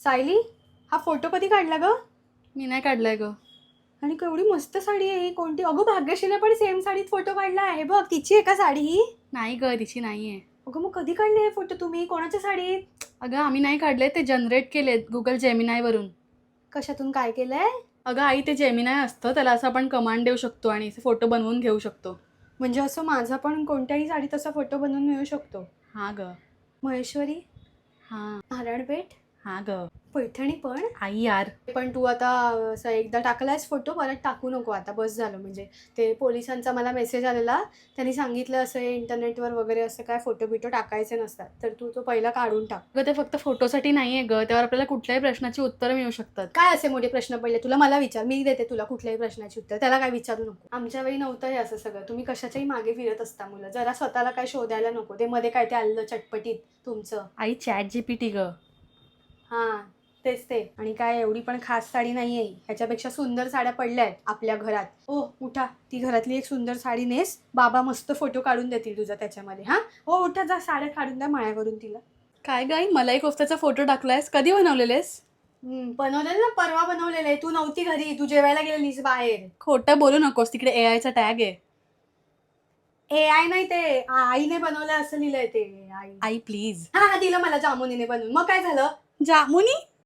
सायली, हा फोटो कधी काढला ग? मी नाही काढलाय ग. आणि केवढी मस्त साडी आहे ही. कोणती? अगं भाग्यश्रीने पण सेम साडीत फोटो काढला आहे बघ. तिची आहे का साडी ही? नाही ग, तिची नाहीये. अगं मग कधी काढले हे फोटो तुम्ही? कोणाच्या साडीत? अगं आम्ही नाही काढले, ते जनरेट केलेत गुगल जेमिनाय वरून. कशातून काय केलंय? अगं आई, ते जेमिनाय असतं, त्याला असं आपण कमांड देऊ शकतो आणि फोटो बनवून घेऊ शकतो. म्हणजे असं माझा पण कोणत्याही साडीत असा फोटो बनवून मिळू शकतो? हा ग. महेश्वरी, हा. नारायणपेठ, हा ग. पैठणी पण. आई यार. पण तू आता असं एकदा टाकलायस फोटो, परत टाकू नको आता, बस झालं. म्हणजे ते पोलिसांचा मला मेसेज आलेला, त्यांनी सांगितलं असं इंटरनेटवर वगैरे असं काय फोटो बिटो टाकायचे नसतात, तर तू तो पहिला काढून टाक. अगं ते फक्त फोटोसाठी नाहीये ग, त्यावर आपल्याला कुठल्याही प्रश्नाची उत्तरं मिळू शकतात. काय असे मोठे प्रश्न पडले तुला? मला विचार, मी देते तुला कुठल्याही प्रश्नाची उत्तर. त्याला काय विचारू नको. आमच्या वेळी नव्हतं हे असं सगळं. तुम्ही कशाच्याही मागे फिरत असता मुलं. जरा स्वतःला काय शोधायला नको. ते मध्ये काय ते आलं चटपटीत तुमचं. आई ChatGPT ग. हां, तेच ते. आणि काय एवढी पण खास साडी नाही आहे. ह्याच्यापेक्षा सुंदर साड्या पडल्या आहेत आपल्या घरात. ओ उठा, ती घरातली एक सुंदर साडी नेस. बाबा मस्त फोटो काढून देतील तुझा त्याच्यामध्ये. हां, हो उठा, जा साड्या काढून द्या माया करून तिला. काय ग आई, मलाई कोफ्त्याचा फोटो टाकलायस? कधी बनवलेलेस? बनवलेलं ना, परवा बनवलेलं आहे. तू नव्हती घरी, तू जेवायला गेलेलीस बाहेर. खोटं बोलू नकोस, तिकडे AI चा टॅग आहे. AI नाही, ते आईने बनवलं असं लिहिलंय ते. आई. आई प्लीज. हा हा, दिलं मला जामुनीने बनवून. मग काय झालं? जामुनी?